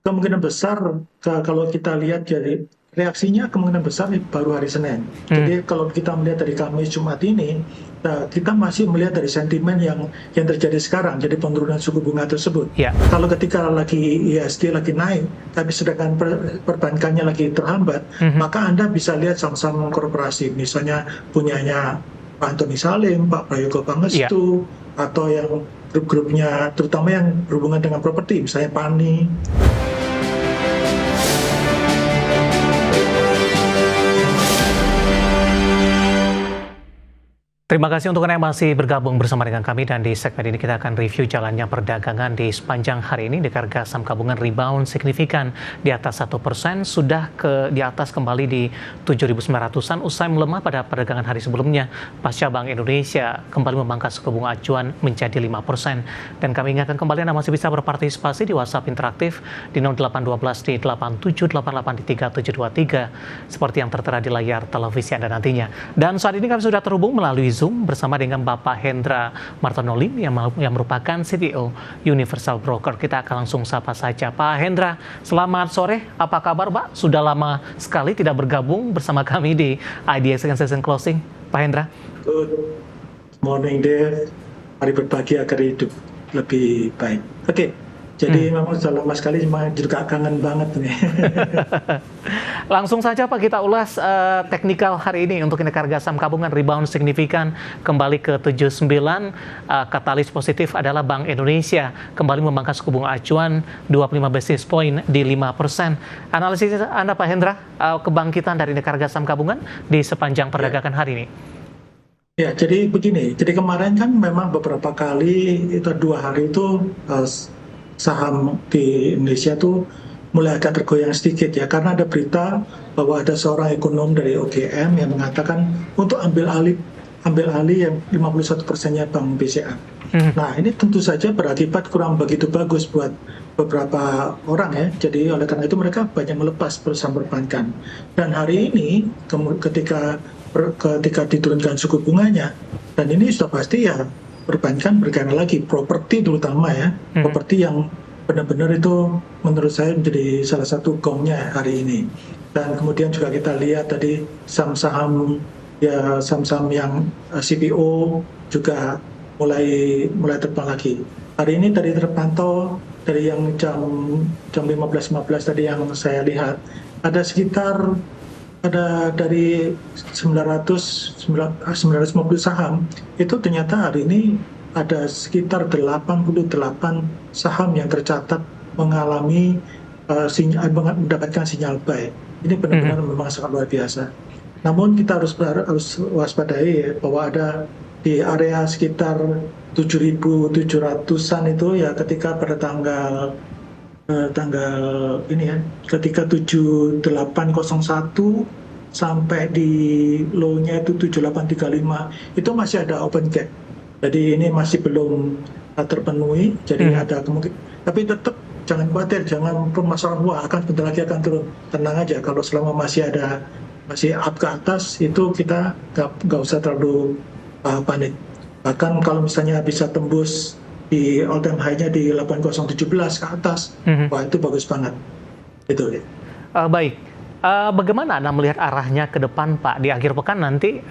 kemungkinan besar kalau kita lihat dari reaksinya kemungkinan besar baru hari Senin. Hmm, Jadi kalau kita melihat dari Kamis Jumat ini, kita masih melihat dari sentimen yang terjadi sekarang, jadi penurunan suku bunga tersebut. ya. Kalau ketika lagi ISG lagi naik, tapi sedangkan perbankannya lagi terhambat, Mhm. maka Anda bisa lihat saham-saham korporasi, misalnya punyanya Pak Antoni Salim, Pak Prayogo Iya. Pangestu, atau yang grup-grupnya, terutama yang berhubungan dengan properti, misalnya PANI. Terima kasih untuk Anda yang masih bergabung bersama dengan kami, dan di segmen ini kita akan review jalannya perdagangan di sepanjang hari ini. Di harga saham gabungan rebound signifikan di atas 1%, sudah di atas kembali di 7.900-an usai melemah pada perdagangan hari sebelumnya pasca Bank Indonesia kembali memangkas suku bunga acuan menjadi 5%. Dan kami ingatkan kembali Anda masih bisa berpartisipasi di WhatsApp interaktif di 0812 di 8788 di 3723 seperti yang tertera di layar televisi Anda nantinya. Dan saat ini kami sudah terhubung melalui Zoom bersama dengan Bapak Hendra Martonolim yang merupakan CTO Universal Broker. Kita akan langsung sapa saja. Pak Hendra, selamat sore. Apa kabar, Pak? Sudah lama sekali tidak bergabung bersama kami di IDX Session Closing. Pak Hendra. Good morning, Dave. Mari berbagi agar hidup lebih baik. Oke, jadi memang sudah lama sekali, juga kangen banget nih. Langsung saja Pak, kita ulas teknikal hari ini untuk indeks harga saham gabungan rebound signifikan kembali ke 79. Katalis positif adalah Bank Indonesia kembali memangkas suku bunga acuan 25 basis point di 5%. Analisis Anda Pak Hendra, kebangkitan dari indeks harga saham gabungan di sepanjang perdagangan hari ini. Ya, jadi begini. Jadi kemarin kan memang beberapa kali, itu 2 hari itu saham di Indonesia tuh mulai agak tergoyang sedikit ya, karena ada berita bahwa ada seorang ekonom dari OGM yang mengatakan untuk ambil alih yang 51%-nya Bank BCA. Nah, ini tentu saja berakibat kurang begitu bagus buat beberapa orang ya. Jadi oleh karena itu mereka banyak melepas saham perbankan. Dan hari ini ketika diturunkan suku bunganya, dan ini sudah pasti ya perbankan bergerak lagi, properti terutama ya, properti yang benar-benar itu menurut saya menjadi salah satu gongnya hari ini. Dan kemudian juga kita lihat tadi saham-saham yang CPO juga mulai terbang lagi. Hari ini tadi terpantau dari yang jam 15.15 tadi yang saya lihat, ada dari 950 saham itu ternyata hari ini ada sekitar 88 saham yang tercatat mengalami mendapatkan sinyal buy. Ini benar-benar memang sangat luar biasa. Namun kita harus waspadai ya, bahwa ada di area sekitar 7.700-an itu ya, ketika pada tanggal ini ya, ketika 7801 sampai di low-nya itu 7835, itu masih ada open gap. Jadi ini masih belum terpenuhi, jadi ada kemungkinan. Tapi tetap jangan khawatir, jangan permasalahan wah akan bentar lagi akan turun. Tenang aja, kalau selama masih up ke atas, itu kita nggak usah terlalu panik. Bahkan kalau misalnya bisa tembus di all time high-nya di 8017 ke atas, wah itu bagus banget. Itu ya. Baik. Bagaimana Anda melihat arahnya ke depan, Pak? Di akhir pekan nanti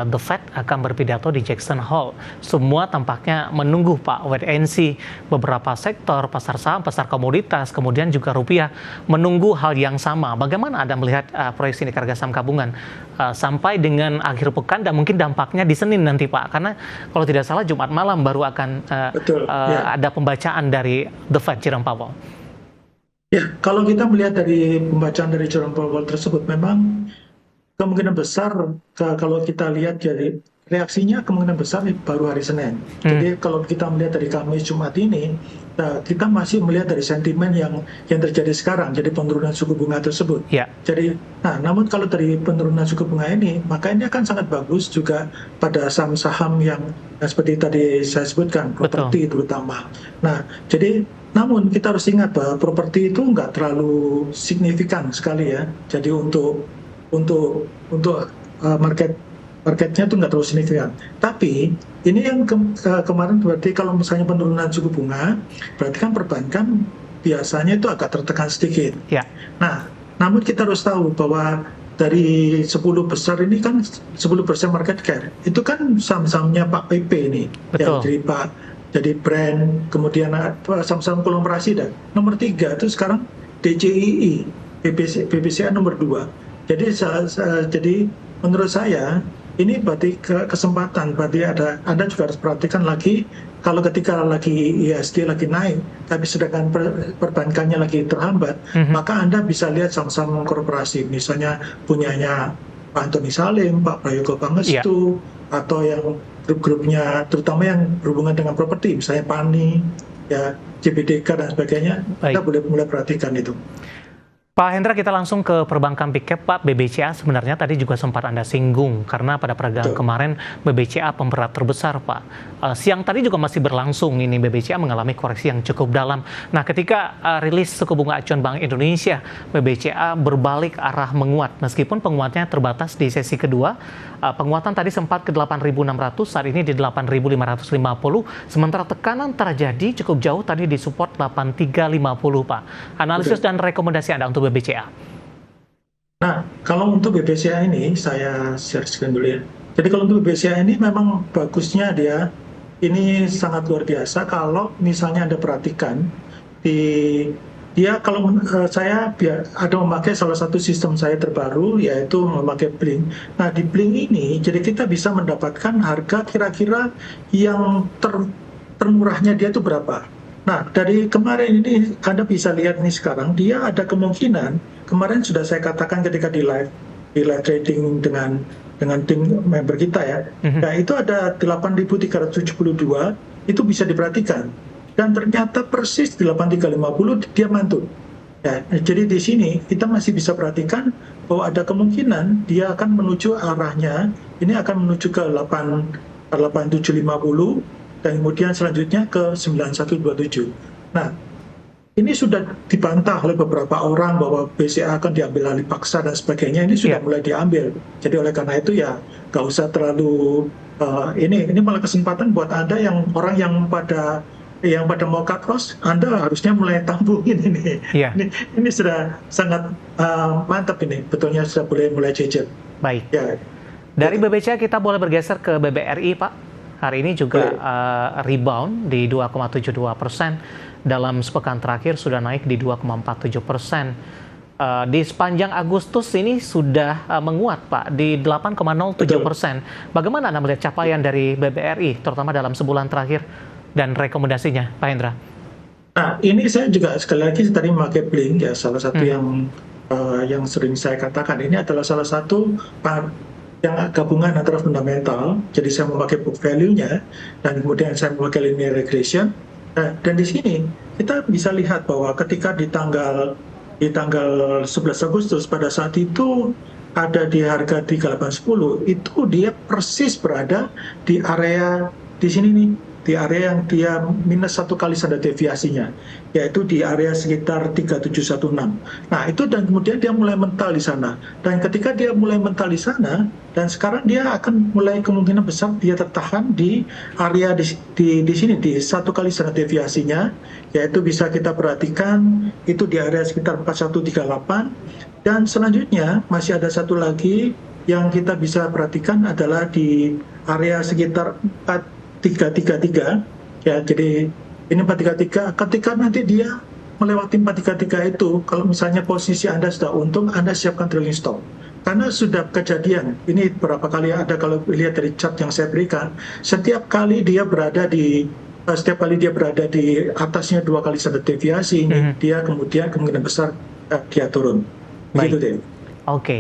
The Fed akan berpidato di Jackson Hole. Semua tampaknya menunggu, Pak, wait and see. Beberapa sektor, pasar saham, pasar komoditas, kemudian juga rupiah menunggu hal yang sama. Bagaimana Anda melihat proyeksi indeks harga saham gabungan sampai dengan akhir pekan dan mungkin dampaknya di Senin nanti, Pak? Karena kalau tidak salah Jumat malam baru akan ada pembacaan dari The Fed, Jerome Powell. Ya, kalau kita melihat dari pembacaan dari Jerome Powell tersebut, memang kemungkinan besar kalau kita lihat dari reaksinya kemungkinan besar baru hari Senin. Jadi kalau kita melihat dari Kamis Jumat ini, kita masih melihat dari sentimen yang terjadi sekarang, jadi penurunan suku bunga tersebut. Ya. Jadi, namun kalau dari penurunan suku bunga ini, maka ini akan sangat bagus juga pada saham-saham yang seperti tadi saya sebutkan, properti terutama. Nah, jadi namun kita harus ingat bahwa properti itu nggak terlalu signifikan sekali ya. Jadi untuk marketnya itu nggak terlalu signifikan. Tapi ini yang kemarin berarti kalau misalnya penurunan suku bunga, berarti kan perbankan biasanya itu agak tertekan sedikit. Ya, Nah, namun kita harus tahu bahwa dari 10 besar ini kan 10% market cap itu kan saham-sahamnya Pak PP ini, yang betul. jadi brand, kemudian saham-saham konglomerasi, dan nomor 3 itu sekarang DCII, BBCA nomor 2. Jadi menurut saya ini berarti kesempatan, berarti Anda juga harus perhatikan lagi kalau ketika lagi ISG lagi naik, tapi sedangkan perbankannya lagi terhambat, maka Anda bisa lihat saham-saham korporasi, misalnya punyanya Pak Antoni Salim, Pak Prayogo Ya, Pangestu, atau yang grup-grupnya, terutama yang berhubungan dengan properti, misalnya PANI, ya JBDK dan sebagainya, Anda baik. boleh mulai perhatikan itu. Pak Hendra, kita langsung ke perbankan big cap, Pak. BBCA sebenarnya tadi juga sempat Anda singgung, karena pada perdagangan Betul. kemarin BBCA pemberat terbesar, Pak. Siang tadi juga masih berlangsung, ini BBCA mengalami koreksi yang cukup dalam. Nah, ketika rilis suku bunga acuan Bank Indonesia, BBCA berbalik arah menguat, meskipun penguatnya terbatas di sesi kedua. Penguatan tadi sempat ke 8.600, saat ini di 8.550, sementara tekanan terjadi cukup jauh tadi di support 8.350, Pak. Analisis Betul. dan rekomendasi Anda untuk BBCA. Nah, kalau untuk BBCA ini, saya share screen dulu ya. Jadi kalau untuk BBCA ini memang bagusnya dia, ini sangat luar biasa kalau misalnya Anda perhatikan, di dia kalau saya ada memakai salah satu sistem saya terbaru, yaitu memakai Blink. Nah, di Blink ini, jadi kita bisa mendapatkan harga kira-kira yang termurahnya dia itu berapa. Nah, dari kemarin ini Anda bisa lihat nih sekarang, dia ada kemungkinan, kemarin sudah saya katakan ketika di live trading dengan tim member kita ya. Nah, itu ada 8.372, itu bisa diperhatikan. Dan ternyata persis di 8.350 dia mantul. Ya, jadi di sini kita masih bisa perhatikan bahwa ada kemungkinan dia akan menuju arahnya, ini akan menuju ke 8750, dan kemudian selanjutnya ke 9127. Nah, ini sudah dibantah oleh beberapa orang bahwa BCA akan diambil alih paksa dan sebagainya. Ini sudah Ya, mulai diambil. Jadi oleh karena itu ya nggak usah terlalu ini malah kesempatan buat Anda yang orang yang pada mau cut loss, Anda harusnya mulai tambungin ini. ya, Ini sudah sangat mantap ini. Betulnya sudah boleh mulai jejer. baik. Ya, Dari gitu. BBCA kita boleh bergeser ke BBRI, Pak. Hari ini juga Boleh. rebound di 2,72%. Dalam sepekan terakhir sudah naik di 2,47%. Di sepanjang Agustus ini sudah menguat, Pak, di 8,07%. Bagaimana Anda melihat capaian dari BBRI, terutama dalam sebulan terakhir, dan rekomendasinya, Pak Hendra? Nah, ini saya juga sekali lagi tadi memakai Blink ya, salah satu yang sering saya katakan ini adalah salah satu yang gabungan antara fundamental. Jadi saya memakai book value-nya dan kemudian saya memakai linear regression. Nah, dan di sini kita bisa lihat bahwa ketika di tanggal 11 Agustus pada saat itu ada di harga 3810, itu dia persis berada di area di sini nih, di area yang dia minus 1 kali standar deviasinya, yaitu di area sekitar 3716. Nah, itu dan kemudian dia mulai mental di sana. Dan ketika dia mulai mental di sana, dan sekarang dia akan mulai kemungkinan besar dia tertahan di area di sini, di 1 kali standar deviasinya, yaitu bisa kita perhatikan itu di area sekitar 4138. Dan selanjutnya masih ada satu lagi yang kita bisa perhatikan adalah di area sekitar 4333 ya. Jadi ini 433, ketika nanti dia melewati 433 itu, kalau misalnya posisi Anda sudah untung, Anda siapkan trailing stop. Karena sudah kejadian, ini berapa kali ada, kalau lihat dari chart yang saya berikan, setiap kali dia berada di atasnya 2 kali standar deviasi, ini dia kemudian kemungkinan besar dia turun. Begitu Baik. deh. Oke.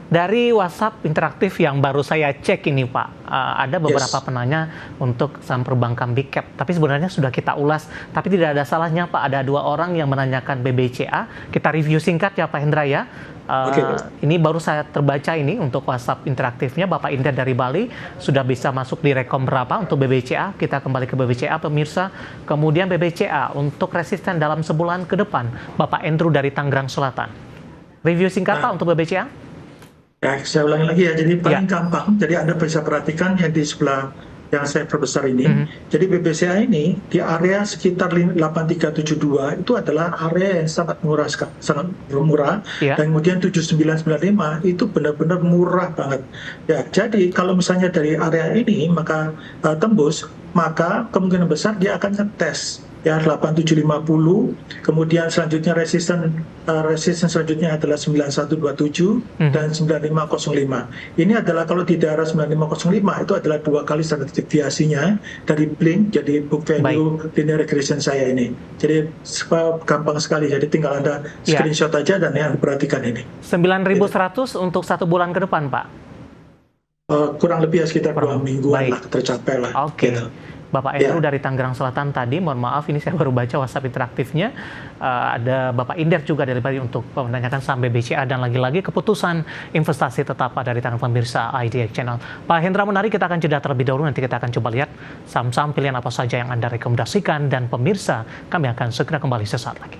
Dari WhatsApp interaktif yang baru saya cek ini, Pak, ada beberapa Yes. penanya untuk saham perbankan big cap. Tapi sebenarnya sudah kita ulas. Tapi tidak ada salahnya, Pak. Ada 2 orang yang menanyakan BBCA. Kita review singkat ya, Pak Hendra ya. Oke. Ini baru saya terbaca ini untuk WhatsApp interaktifnya. Bapak Indah dari Bali sudah bisa masuk di rekom berapa untuk BBCA. Kita kembali ke BBCA, pemirsa. Kemudian BBCA untuk resisten dalam sebulan ke depan. Bapak Andrew dari Tangerang Selatan. Review singkat, Pak, untuk BBCA. Ya, saya ulangi lagi ya. Jadi paling Ya. gampang. Jadi Anda bisa perhatikan yang di sebelah yang saya perbesar ini. Jadi BBCA ini di area sekitar 8372 itu adalah area yang sangat murah, sangat murah. Dan kemudian 7995 itu benar-benar murah banget. Ya, jadi kalau misalnya dari area ini maka tembus, maka kemungkinan besar dia akan ngetes ya 8750, kemudian selanjutnya resisten selanjutnya adalah 9127 dan 9505. Ini adalah kalau di daerah 9505 itu adalah 2 kali standar deviasinya dari blink, jadi book value linear regression saya ini. Jadi gampang sekali, jadi tinggal Anda screenshot aja dan yang perhatikan ini. 9.100 untuk 1 bulan ke depan, Pak? Kurang lebih ya sekitar 2 mingguan lah tercapai lah. Oke. Gitu. Bapak Andrew dari Tangerang Selatan tadi, mohon maaf ini saya baru baca WhatsApp interaktifnya. Ada Bapak Inder juga dari Bali untuk menanyakan saham BBCA, dan lagi-lagi keputusan investasi tetap ada di tangan pemirsa IDX Channel. Pak Hendra, menarik, kita akan jeda terlebih dahulu, nanti kita akan coba lihat saham-saham pilihan apa saja yang Anda rekomendasikan, dan pemirsa kami akan segera kembali sesaat lagi.